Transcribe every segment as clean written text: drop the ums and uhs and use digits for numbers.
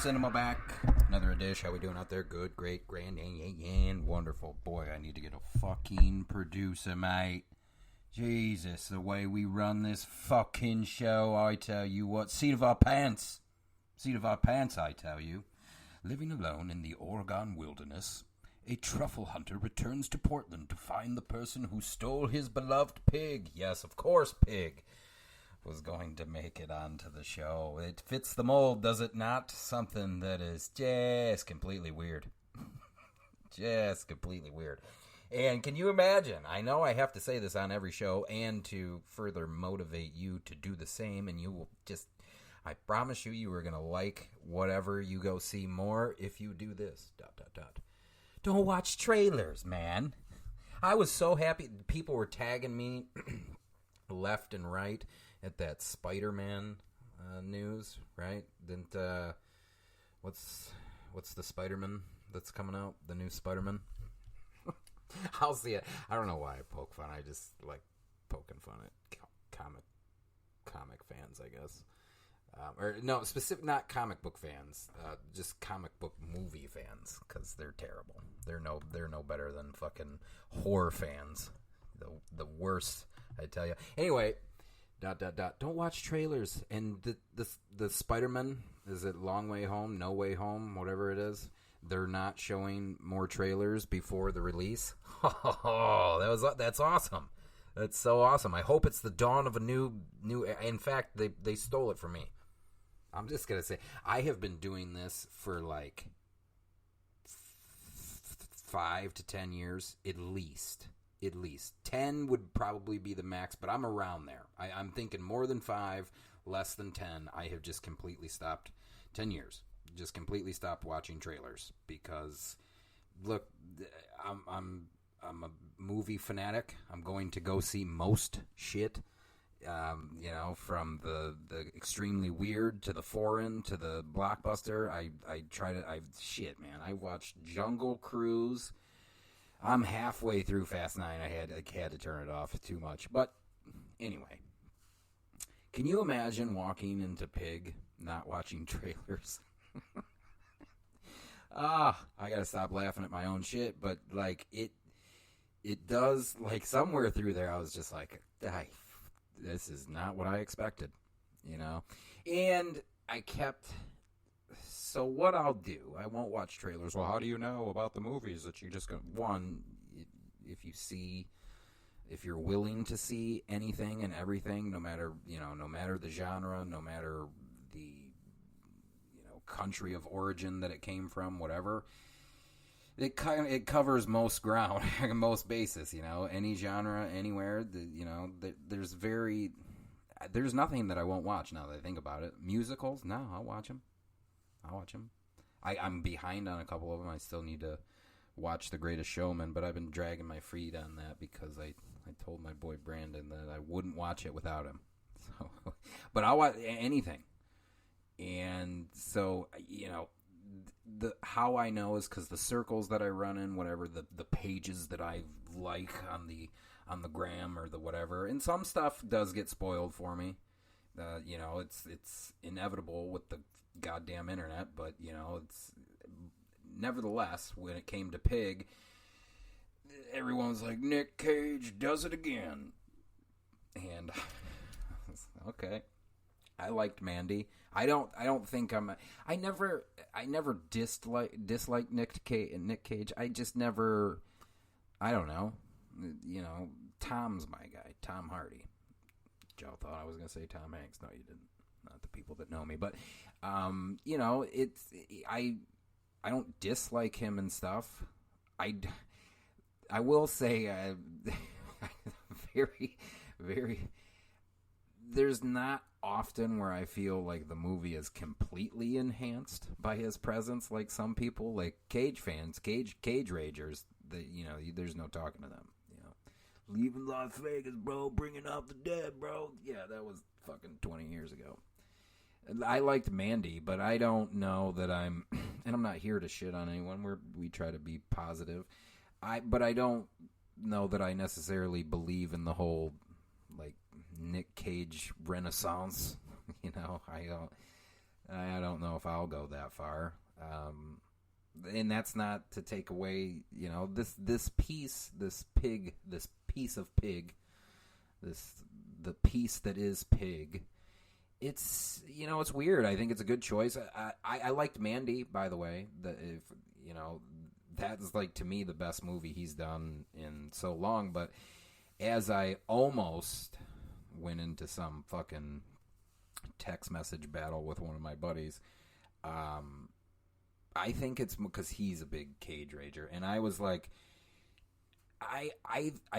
Cinema back. Another edition. How we doing out there? Good, great, grand, and wonderful. Boy, I need to get a fucking producer, mate. Jesus, the way we run this fucking show, I tell you what. Seat of our pants. Seat of our pants, I tell you. Living alone in the Oregon wilderness, a truffle hunter returns to Portland to find the person who stole his beloved pig. Yes, of course, pig was going to make it onto the show. It fits the mold, does it not? Something that is just completely weird. Just completely weird. And can you imagine? I know I have to say this on every show and to further motivate you to do the same, and you will just, I promise you are going to like whatever you go see more if you do this. ... Don't watch trailers, man. I was so happy. People were tagging me left and right at that Spider-Man news, right? Didn't what's the Spider-Man that's coming out? The new Spider-Man? I'll see it. I don't know why I poke fun. I just like poking fun at comic fans, I guess. Or no, specific, not comic book fans, just comic book movie fans, because they're terrible. They're no better than fucking horror fans. The worst, I tell you. Anyway. ... Don't watch trailers. And the Spider-Man, is it Long Way Home, No Way Home, whatever it is? They're not showing more trailers before the release. Oh, that's awesome. That's so awesome. I hope it's the dawn of a new. In fact, they stole it from me. I'm just gonna say I have been doing this for like 5 to 10 years at least. At least 10 would probably be the max, but I'm around there. I'm thinking more than 5, less than 10. I have just completely stopped. 10 years, just completely stopped watching trailers because, look, I'm a movie fanatic. I'm going to go see most shit. From the extremely weird to the foreign to the blockbuster. I watched Jungle Cruise. I'm halfway through Fast 9. I had to turn it off. Too much. But anyway, can you imagine walking into Pig, not watching trailers? I gotta stop laughing at my own shit. But like it does. Like somewhere through there, I was just like, this is not what I expected, And I kept. So what I'll do, I won't watch trailers. Well, how do you know about the movies that you just go? One, if you're willing to see anything and everything, no matter the genre, no matter the country of origin that it came from, whatever, it covers most ground, most bases. Any genre, anywhere. There's nothing that I won't watch now that I think about it. Musicals, no, I'll watch them. I'm behind on a couple of them. I still need to watch The Greatest Showman, but I've been dragging my feet on that because I told my boy Brandon that I wouldn't watch it without him. So, but I'll watch anything. And so, how I know is because the circles that I run in, whatever, the pages that I like on the gram or the whatever, and some stuff does get spoiled for me. It's inevitable with the goddamn internet, but it's nevertheless when it came to Pig, everyone was like, Nick Cage does it again, and okay, I liked Mandy. I don't think I never disliked Nick Cage. I just never, I don't know, Tom's my guy, Tom Hardy. Y'all thought I was going to say Tom Hanks. No, you didn't. Not the people that know me. But, I don't dislike him and stuff. I will say very, very... There's not often where I feel like the movie is completely enhanced by his presence like some people. Like Cage fans, Cage Ragers, there's no talking to them. Leaving Las Vegas, bro, bringing out the dead, bro. Yeah, that was fucking 20 years ago. I liked Mandy, but I don't know that I'm, and I'm not here to shit on anyone. We try to be positive. But I don't know that I necessarily believe in the whole, like, Nick Cage renaissance. I I don't know if I'll go that far. And that's not to take away, this piece of pig, the piece that is pig. It's it's weird. I think it's a good choice. I liked Mandy, by the way. That's like to me the best movie he's done in so long. But as I almost went into some fucking text message battle with one of my buddies, I think it's because he's a big Cage rager, and I was like, I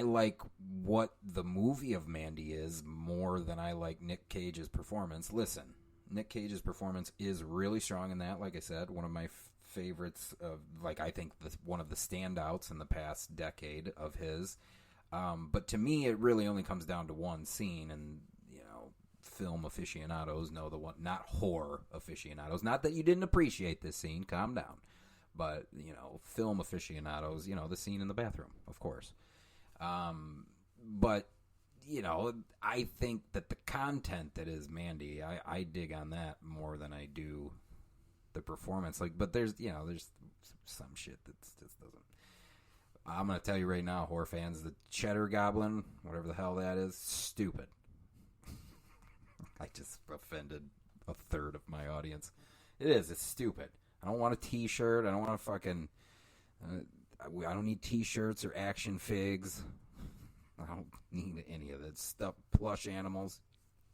like what the movie of Mandy is more than I like Nick Cage's performance. Listen, Nick Cage's performance is really strong in that. Like I said, one of my favorites of, I think one of the standouts in the past decade of his. But to me, it really only comes down to one scene, and film aficionados know the one, not horror aficionados. Not that you didn't appreciate this scene, calm down. But, film aficionados, the scene in the bathroom, of course. But, I think that the content that is Mandy, I dig on that more than I do the performance. But there's some shit that just doesn't. I'm going to tell you right now, horror fans, the Cheddar Goblin, whatever the hell that is, stupid. I just offended a third of my audience. It's stupid. I don't want a t-shirt. I don't want to fucking... I don't need t-shirts or action figs. I don't need any of that stuff. Plush animals.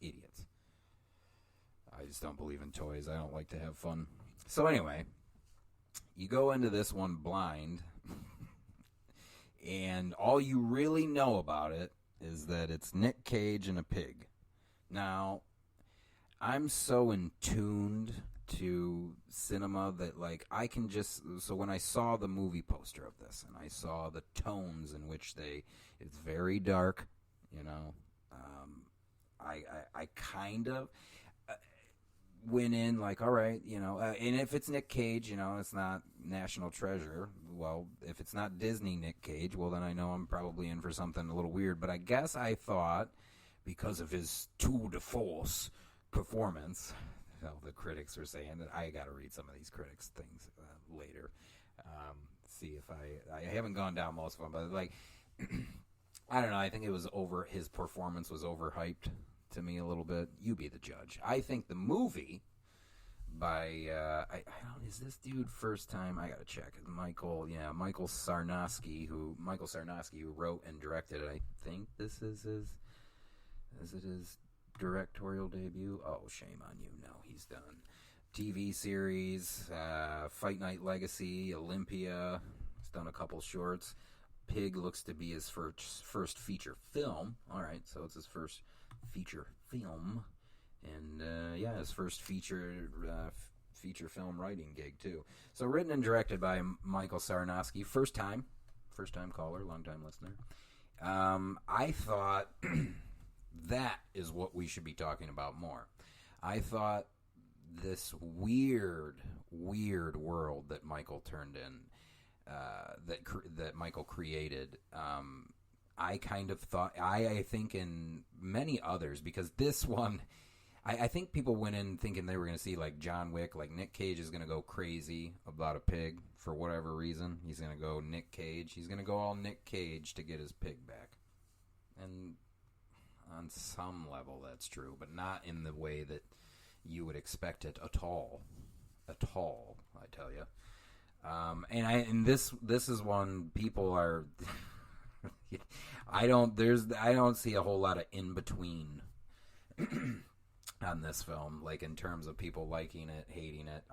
Idiots. I just don't believe in toys. I don't like to have fun. So anyway, you go into this one blind, and all you really know about it is that it's Nick Cage and a pig. Now, I'm so in tuned to cinema that I can just, so when I saw the movie poster of this and I saw the tones in which it's very dark, I kind of went in all right, and if it's Nick Cage, it's not National Treasure. Well, if it's not Disney Nick Cage, well then I know I'm probably in for something a little weird. But I guess I thought, because of his tour de force performance, the critics are saying that I got to read some of these critics' things later. See if I haven't gone down most of them, but I don't know. I think it was his performance was overhyped to me a little bit. You be the judge. I think the movie by is this dude first time? I gotta check. Michael Sarnowski, who wrote and directed it. I think this is his directorial debut. Oh, shame on you. No, he's done TV series, Fight Night Legacy, Olympia. He's done a couple shorts. Pig looks to be his first feature film. All right, so it's his first feature film, and his first feature film writing gig too. So written and directed by Michael Sarnowski. First time caller, long time listener. I thought that is what we should be talking about more. I thought this weird world that Michael turned in, that Michael created. I kind of thought, I think in many others, because this one, I think people went in thinking they were going to see John Wick, Nick Cage is going to go crazy about a pig for whatever reason. He's going to go Nick Cage. He's going to go all Nick Cage to get his pig back. And on some level that's true, but not in the way that you would expect it at all, I tell you. And this is one people are I don't see a whole lot of in between on this film, in terms of people liking it, hating it.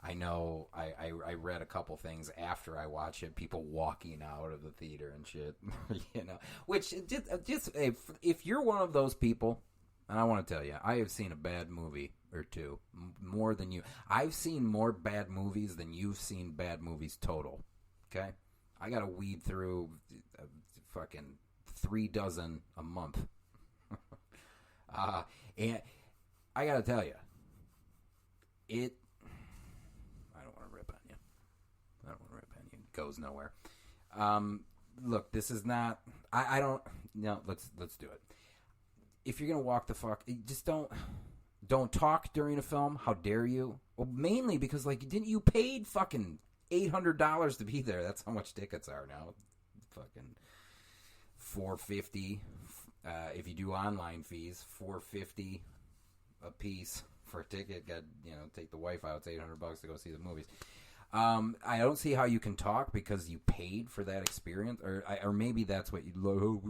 I know I read a couple things after I watched it, people walking out of the theater and shit, which just if you're one of those people, and I want to tell you, I have seen a bad movie or two, more than you. I've seen more bad movies than you've seen bad movies total, okay? I got to weed through fucking 3 dozen a month. And I got to tell you, I don't want to rip on you. It goes nowhere. Look, this is not, let's do it. If you're going to walk the fuck, just don't don't talk during a film. How dare you? Well, mainly because, like, didn't you paid fucking $800 to be there? That's how much tickets are now. Fucking $450. If you do online fees, $450 a piece for a ticket. Got, take the wife out. It's $800 to go see the movies. I don't see how you can talk because you paid for that experience, or maybe that's what you. Oh,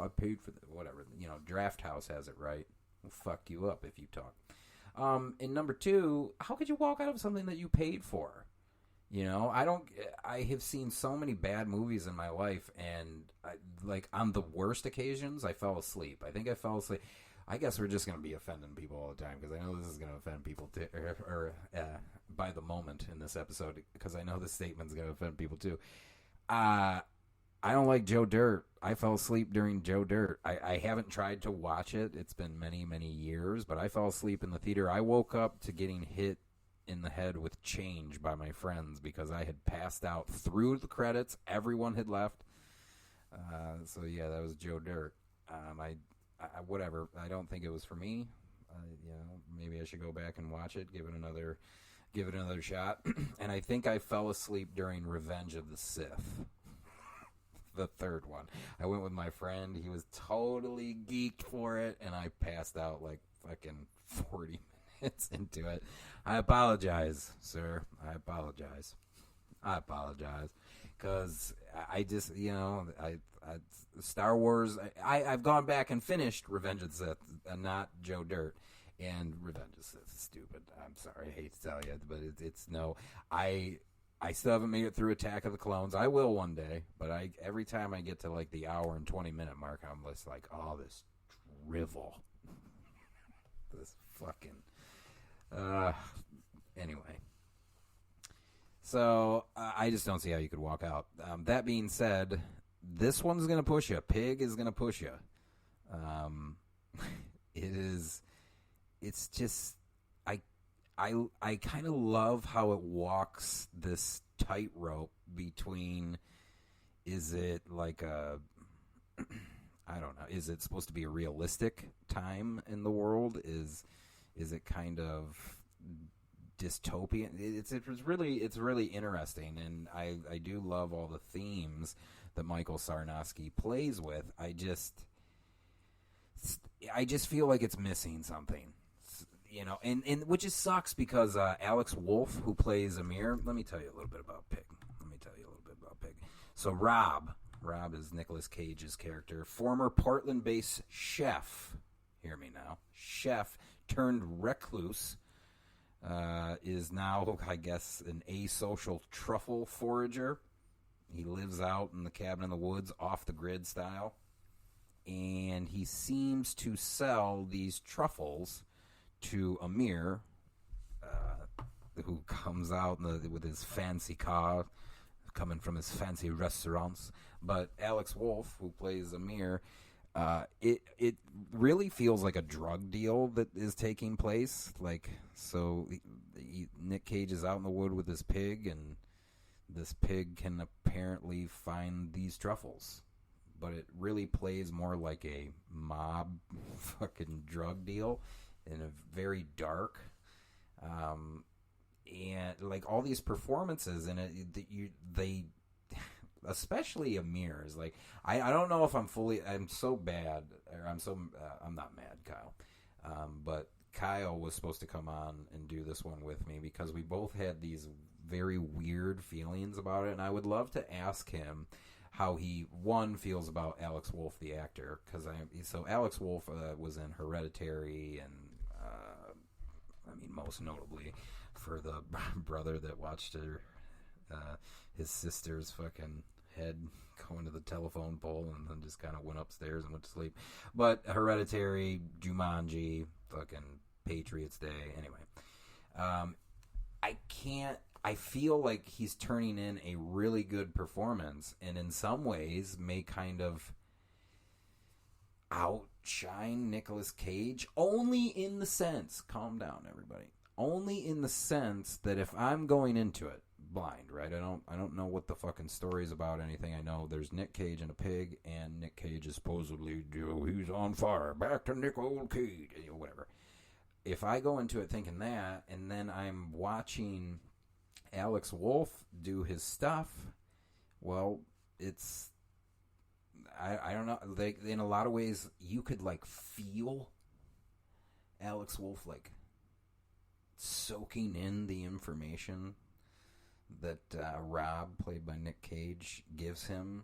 I paid for whatever. Draft House has it right. We'll fuck you up if you talk. And number two, how could you walk out of something that you paid for? I have seen so many bad movies in my life, and on the worst occasions, I fell asleep. I think I fell asleep. I guess we're just going to be offending people all the time because I know this is going to offend people by the moment in this episode, because I know this statement's going to offend people too. I don't like Joe Dirt. I fell asleep during Joe Dirt. I haven't tried to watch it. It's been many, many years, but I fell asleep in the theater. I woke up to getting hit in the head with change by my friends because I had passed out through the credits. Everyone had left. So yeah, that was Joe Dirt. Whatever. I don't think it was for me. Maybe I should go back and watch it, give it another shot. And I think I fell asleep during Revenge of the Sith, the third one. I went with my friend. He was totally geeked for it, and I passed out like fucking 40 minutes into it. I apologize, sir. I apologize. Because I just, Star Wars, I've gone back and finished Revenge of the Sith, not Joe Dirt. And Revenge of the Sith is stupid. I'm sorry, I hate to tell you, but it's no. I still haven't made it through Attack of the Clones. I will one day, but every time I get to like the hour and 20-minute mark, I'm just like, oh, this drivel. This fucking... Anyway. So, I just don't see how you could walk out. That being said, this one's going to push you. Pig is going to push you. It's just... I kind of love how it walks this tightrope between, is it like a... I don't know. Is it supposed to be a realistic time in the world? Is it kind of dystopian? It's really interesting, and I do love all the themes that Michael Sarnoski plays with. I just feel like it's missing something, and which just sucks because Alex Wolff, who plays Amir, let me tell you a little bit about Pig. So Rob is Nicolas Cage's character, former Portland-based chef. Hear me now. Chef turned recluse, is now, I guess, an asocial truffle forager. He lives out in the cabin in the woods, off the grid style, and he seems to sell these truffles to Amir, who comes out with his fancy car, coming from his fancy restaurants. But Alex Wolff, who plays Amir, it really feels like a drug deal that is taking place. Nick Cage is out in the wood with his pig, and this pig can apparently find these truffles. But it really plays more like a mob fucking drug deal, and a very dark, and like all these performances in it, they especially Amir's, like I don't know if I'm so bad, or I'm not mad, Kyle, but Kyle was supposed to come on and do this one with me because we both had these very weird feelings about it, and I would love to ask him how he feels about Alex Wolff, the actor, because Alex Wolff was in Hereditary, and most notably for the brother that watched his sister's fucking head going to the telephone pole and then just kind of went upstairs and went to sleep. But Hereditary, Jumanji, fucking Patriots Day. Anyway, I feel like he's turning in a really good performance, and in some ways may kind of outshine Nicolas Cage, only in the sense, calm down everybody, only in the sense that if I'm going into it blind, right, I don't know what the fucking story is about, anything. I know there's Nick Cage and a pig, and Nick Cage is supposedly, he's on fire, back to Nick old Cage, whatever. if I go into it thinking that, and then I'm watching Alex Wolff do his stuff, well, it's I don't know. Like, in a lot of ways, you could like feel Alex Wolff like soaking in the information that Rob, played by Nick Cage, gives him.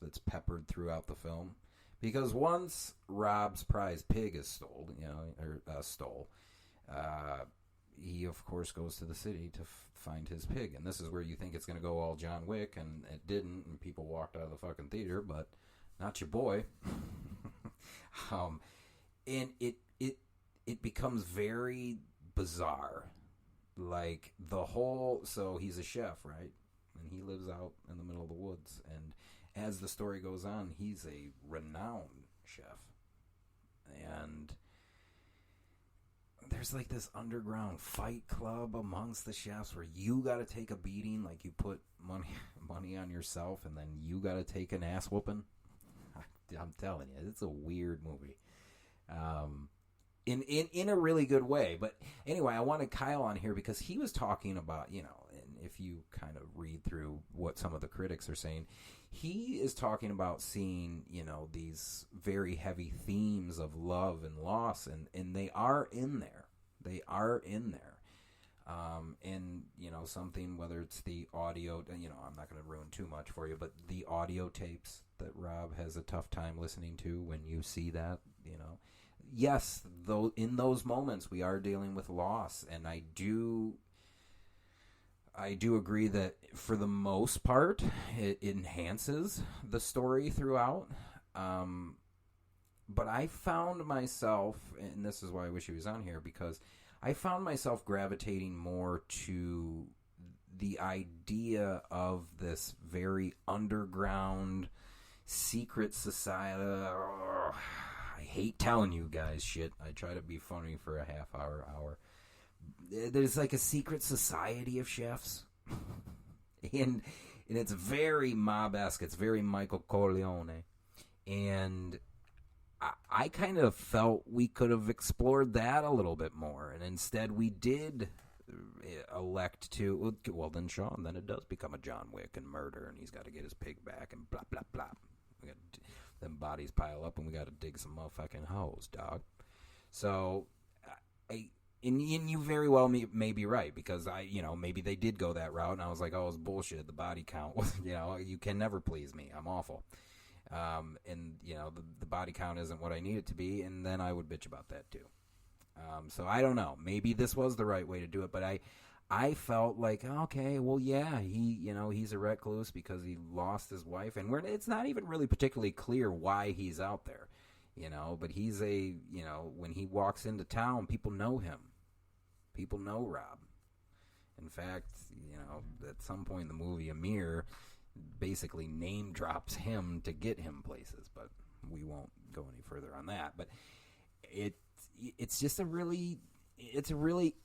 That's peppered throughout the film. Because once Rob's prize pig is stole, he of course goes to the city to find his pig, and this is where you think it's going to go all John Wick, and it didn't, and people walked out of the fucking theater, but not your boy. And it becomes very bizarre, like the whole. So he's a chef, right? And he lives out in the middle of the woods, and as the story goes on, he's a renowned chef, and there's like this underground fight club amongst the chefs where you got to take a beating, like you put money on yourself, and then you got to take an ass whooping. I'm telling you, it's a weird movie, in a really good way. But anyway, I wanted Kyle on here because he was talking about, and if you kind of read through what some of the critics are saying, he is talking about seeing, these very heavy themes of love and loss, and they are in there. They are in there. And, something, whether it's the audio, I'm not going to ruin too much for you, but the audio tapes that Rob has a tough time listening to, when you see that, yes, though in those moments we are dealing with loss, and I do agree that for the most part it enhances the story throughout. But I found myself, and this is why I wish he was on here, because I found myself gravitating more to the idea of this very underground secret society. I hate telling you guys shit. I try to be funny for a half hour. There's like a secret society of chefs, and it's very mob-esque. It's very Michael Corleone, and I kind of felt we could have explored that a little bit more, and instead we did elect to. Well, then Sean, then it does become a John Wick and murder, and he's got to get his pig back, and blah blah blah. We got them bodies pile up, and we got to dig some motherfucking holes, dog. So And you very well may be right, because maybe they did go that route, and I was like, oh, it's bullshit. The body count, you can never please me. I'm awful. And the body count isn't what I need it to be, and then I would bitch about that too. So I don't know. Maybe this was the right way to do it, but I felt like, okay, well, yeah, he's a recluse because he lost his wife, and it's not even really particularly clear why he's out there, but he's when he walks into town, people know him. People know Rob. In fact, at some point in the movie, Amir basically name drops him to get him places, but we won't go any further on that. But it's just a really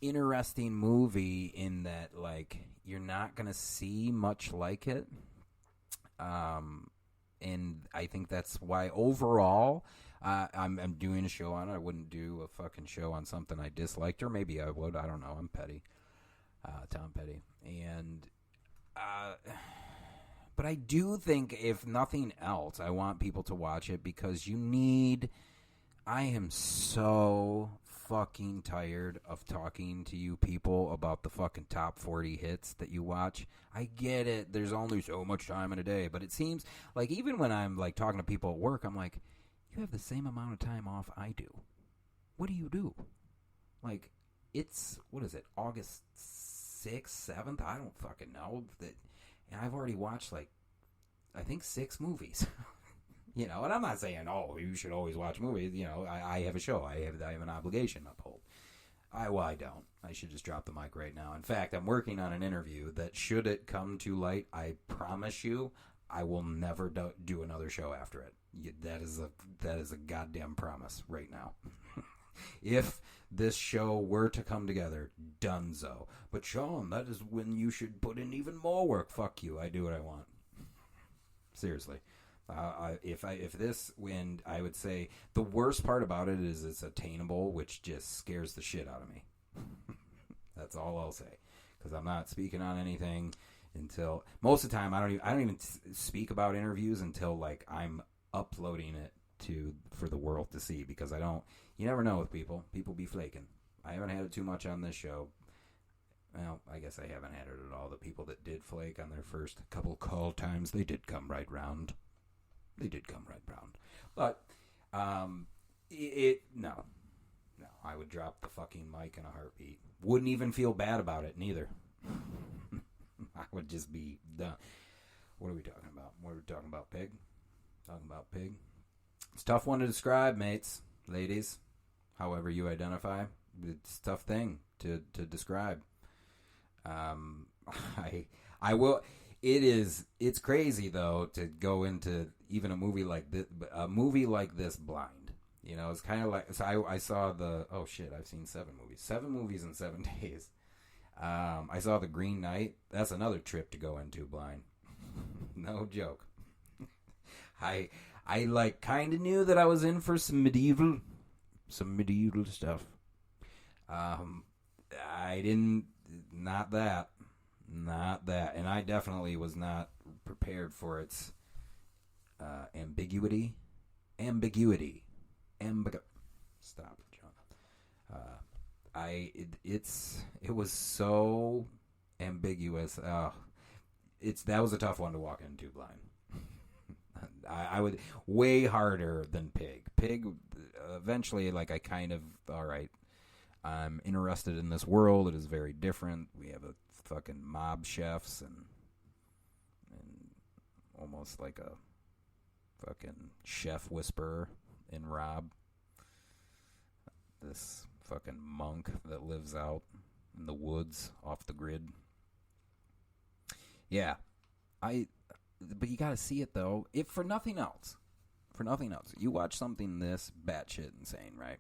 interesting movie in that, like, you're not going to see much like it. And I think that's why overall I'm doing a show on it. I wouldn't do a fucking show on something I disliked, or maybe I would. I don't know. I'm petty. Tom Petty. And but I do think, if nothing else, I want people to watch it because I am so fucking tired of talking to you people about the fucking top 40 hits that you watch. I get it. There's only so much time in a day, but it seems like even when I'm like talking to people at work, I'm like, you have the same amount of time off I do. What do you do? Like, it's, what is it, August 6th, 7th? I don't fucking know. And I've already watched, like, I think 6 movies. And I'm not saying, oh, you should always watch movies. I have a show. I have an obligation to uphold. I don't. I should just drop the mic right now. In fact, I'm working on an interview that, should it come to light, I promise you, I will never do another show after it. That is a goddamn promise right now. If this show were to come together, donezo. But Sean, that is when you should put in even more work. Fuck you. I do what I want. Seriously. If this win, I would say the worst part about it is it's attainable, which just scares the shit out of me. That's all I'll say, because I'm not speaking on anything until most of the time. I don't even speak about interviews until like I'm uploading it for the world to see, because I don't. You never know with people. People be flaking. I haven't had it too much on this show. Well, I guess I haven't had it at all. The people that did flake on their first couple call times, they did come right round. But no, I would drop the fucking mic in a heartbeat. Wouldn't even feel bad about it neither. I would just be done. What are we talking about? What are we talking about? Pig? Talking about pig? It's a tough one to describe, mates, ladies, however you identify. It's a tough thing to describe. I will. It's crazy though to go into even a movie like this blind. You know, it's kind of like, so I saw I've seen 7 movies in 7 days. I saw The Green Knight. That's another trip to go into blind. No joke. I like kind of knew that I was in for some medieval stuff. I didn't. Not that, and I definitely was not prepared for its ambiguity. Stop, John. It was so ambiguous. That was a tough one to walk into blind. I would way harder than Pig. Pig, eventually, like I kind of all right. I'm interested in this world. It is very different. We have a fucking mob chefs and almost like a fucking chef whisperer in Rob. This fucking monk that lives out in the woods off the grid. Yeah. But you gotta see it though. If for nothing else. You watch something this batshit insane, right?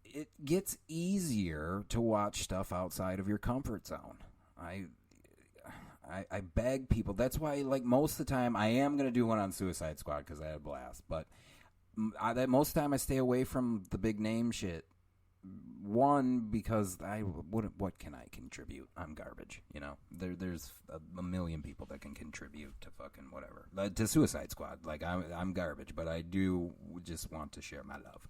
It gets easier to watch stuff outside of your comfort zone. I beg people. That's why, like, most of the time, I am going to do one on Suicide Squad because I had a blast. But most of the time, I stay away from the big name shit. One, because what can I contribute? I'm garbage, you know? There's a million people that can contribute to fucking whatever. To Suicide Squad. Like, I'm garbage, but I do just want to share my love.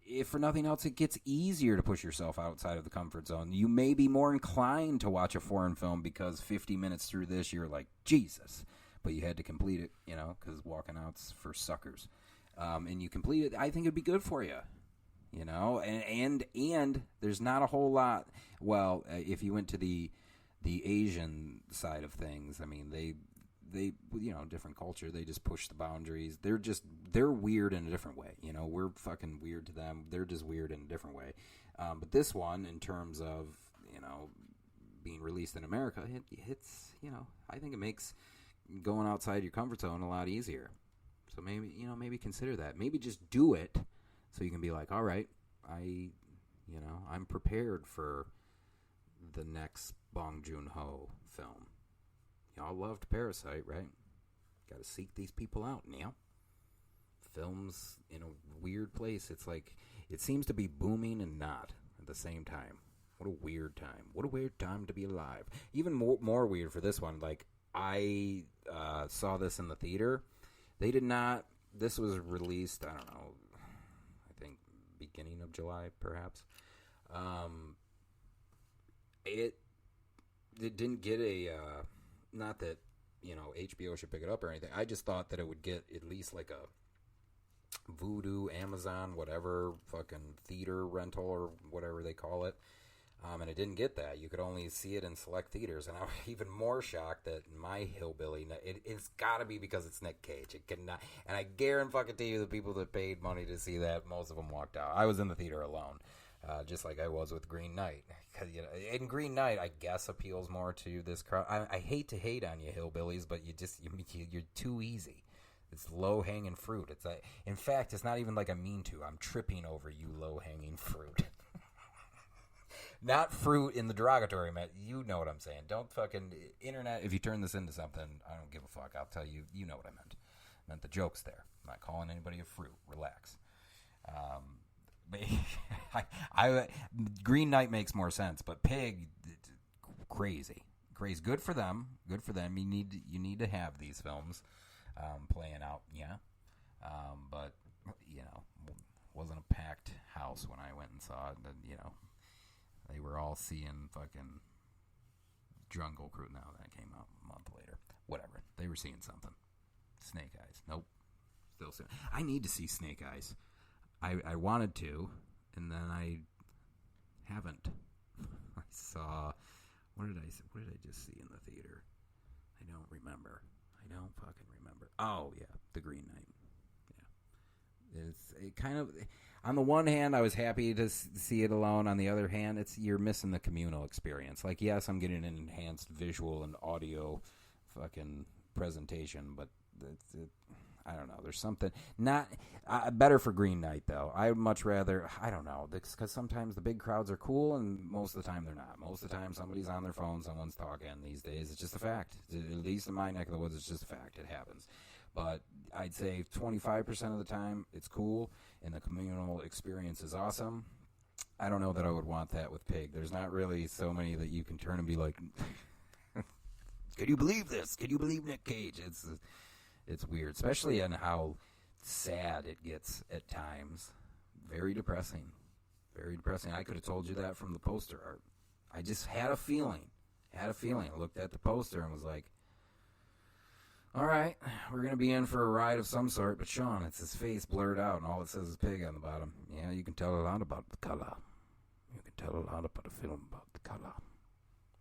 If for nothing else, it gets easier to push yourself outside of the comfort zone. You may be more inclined to watch a foreign film because 50 minutes through this, you're like, Jesus. But you had to complete it, you know, because walking out's for suckers. And you complete it, I think it'd be good for you, you know. And there's not a whole lot. Well, if you went to the Asian side of things, I mean, they you know, different culture, they just push the boundaries. They're weird in a different way, you know. We're fucking weird to them. They're just weird in a different way. But this one, in terms of, you know, being released in America, it's, you know, I think it makes going outside your comfort zone a lot easier. So maybe consider that. Maybe just do it so you can be like, all right, I'm prepared for the next Bong Joon-ho film. Y'all loved Parasite, right? Got to seek these people out now. Films in a weird place. It's like, it seems to be booming and not at the same time. What a weird time. What a weird time to be alive. Even more weird for this one. Like, I saw this in the theater. They did not. This was released, I don't know, I think beginning of July, perhaps. It didn't get a... not that, you know, HBO should pick it up or anything. I just thought that it would get at least like a Vudu, Amazon, whatever, fucking theater rental or whatever they call it. And it didn't get that. You could only see it in select theaters. And I was even more shocked that my hillbilly, it's got to be because it's Nick Cage. It cannot. And I guarantee you the people that paid money to see that, most of them walked out. I was in the theater alone. Just like I was with Green Knight. Cause, you know, and Green Knight, I guess, appeals more to this crowd. I hate to hate on you hillbillies, but you're too easy. It's low-hanging fruit. It's like, in fact, it's not even like I mean to. I'm tripping over you low-hanging fruit. Not fruit in the derogatory, man. You know what I'm saying. Don't fucking internet. If you turn this into something, I don't give a fuck. I'll tell you. You know what I meant. I meant the joke's there. I'm not calling anybody a fruit. Relax. Green Knight makes more sense, but Pig, crazy. Good for them. Good for them. You need to have these films playing out. Yeah. But wasn't a packed house when I went and saw it. They were all seeing fucking Jungle Cruise. Now that came out a month later. Whatever. They were seeing something. Snake Eyes. Nope. Still seeing. I need to see Snake Eyes. I wanted to, and then I haven't. I saw. What did I just see in the theater? I don't remember. I don't fucking remember. Oh yeah, The Green Knight. It kind of, on the one hand, I was happy to see it alone. On the other hand, you're missing the communal experience. Like, yes, I'm getting an enhanced visual and audio fucking presentation, but I don't know. There's something not better for Green Knight though. I would much rather. I don't know, because sometimes the big crowds are cool, and most of the time they're not. Most of the time, somebody's on their phone, someone's talking. These days, it's just a fact. At least in my neck of the woods, it's just a fact. It happens. But I'd say 25% of the time, it's cool, and the communal experience is awesome. I don't know that I would want that with Pig. There's not really so many that you can turn and be like, can you believe this? Can you believe Nick Cage? It's weird, especially in how sad it gets at times. Very depressing. Very depressing. I could have told you that from the poster art. I just had a feeling. I looked at the poster and was like, all right, we're going to be in for a ride of some sort, but Sean, it's his face blurred out, and all it says is Pig on the bottom. Yeah, you can tell a lot about the color. You can tell a lot about a film about the color.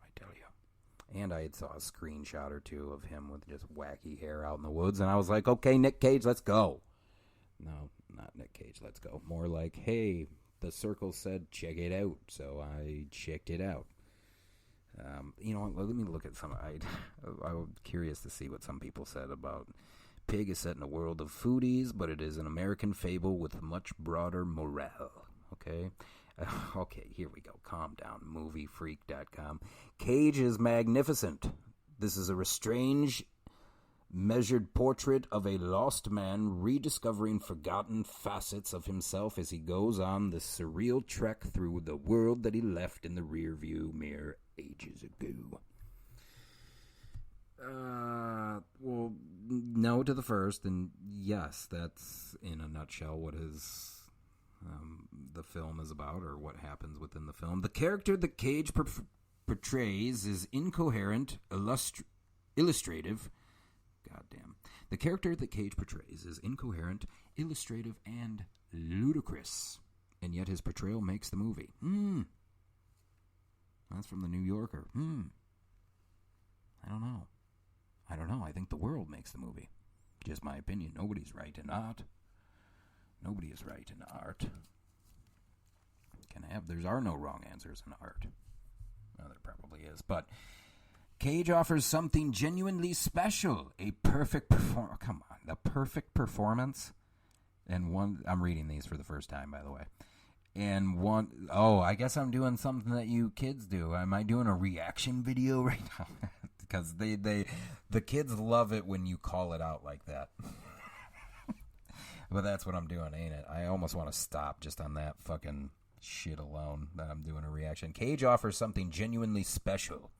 I tell you. And I saw a screenshot or two of him with just wacky hair out in the woods, and I was like, okay, Nick Cage, let's go. No, not Nick Cage, let's go. More like, hey, the circle said check it out, so I checked it out. You know what, let me look at some. I was curious to see what some people said about Pig is set in a world of foodies, but it is an American fable with much broader morale. Okay? Okay, here we go. Calm down. Moviefreak.com. Cage is magnificent. This is a restrained, measured portrait of a lost man rediscovering forgotten facets of himself as he goes on the surreal trek through the world that he left in the rearview mirror ages ago. Well, no to the first, and yes, that's in a nutshell what the film is about, or what happens within the film. The character that Cage portrays is incoherent, illustrative. Goddamn. The character that Cage portrays is incoherent, illustrative, and ludicrous, and yet his portrayal makes the movie. That's from the New Yorker. I don't know. I think the world makes the movie. Just my opinion. Nobody's right in art. Nobody is right in art. There are no wrong answers in art. Well, there probably is. But Cage offers something genuinely special. A perfect performance. Come on. The perfect performance. And one, I'm reading these for the first time, by the way. And one, I guess I'm doing something that you kids do. Am I doing a reaction video right now? Because the kids love it when you call it out like that. But that's what I'm doing, ain't it? I almost want to stop just on that fucking shit alone that I'm doing a reaction. Cage offers something genuinely special.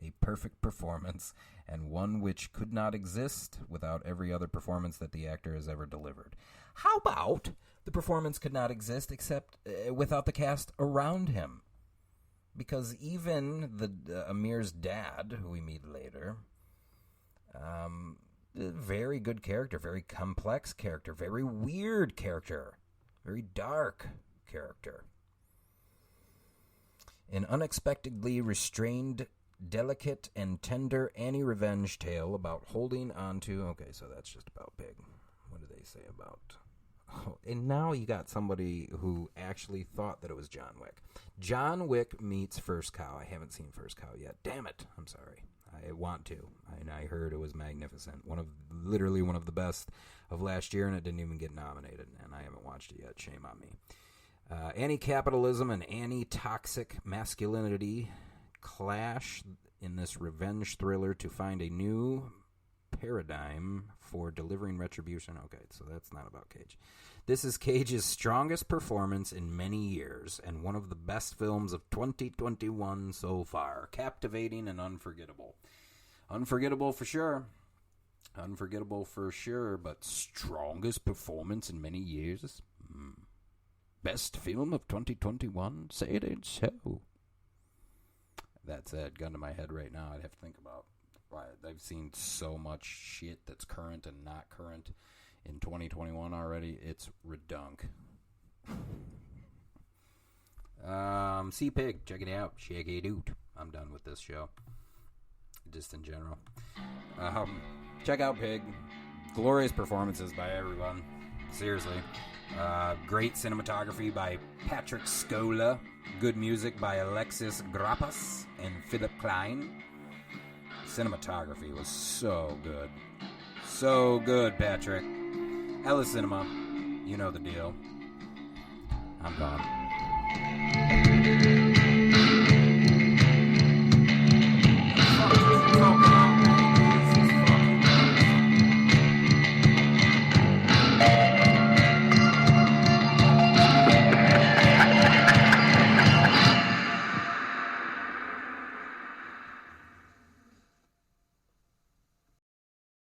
A perfect performance, and one which could not exist without every other performance that the actor has ever delivered. How about the performance could not exist except without the cast around him? Because even Amir's dad, who we meet later, very good character, very complex character, very weird character, very dark character. An unexpectedly restrained, delicate, and tender anti-revenge tale about holding on to... Okay, so that's just about Pig. What do they say about... Oh, and now you got somebody who actually thought that it was John Wick. John Wick meets First Cow. I haven't seen First Cow yet. Damn it. I'm sorry. I want to. And I heard it was magnificent. Literally one of the best of last year, and it didn't even get nominated. And I haven't watched it yet. Shame on me. Anti-capitalism and anti-toxic masculinity clash in this revenge thriller to find a new paradigm for delivering retribution. Okay, so that's not about Cage. This is Cage's strongest performance in many years and one of the best films of 2021 so far. Captivating and unforgettable. Unforgettable for sure. Unforgettable for sure, but strongest performance in many years. Best film of 2021? Say it ain't so. That's it. Gun to my head right now. I'd have to think about why I've seen so much shit that's current and not current in 2021 already. It's redunk. See Pig. Check it out. Check it out. I'm done with this show. Just in general. Check out Pig. Glorious performances by everyone. Seriously. Great cinematography by Patrick Scola. Good music by Alexis Grappas and Philip Klein. Cinematography was so good. So good, Patrick. Ella Cinema. You know the deal. I'm gone.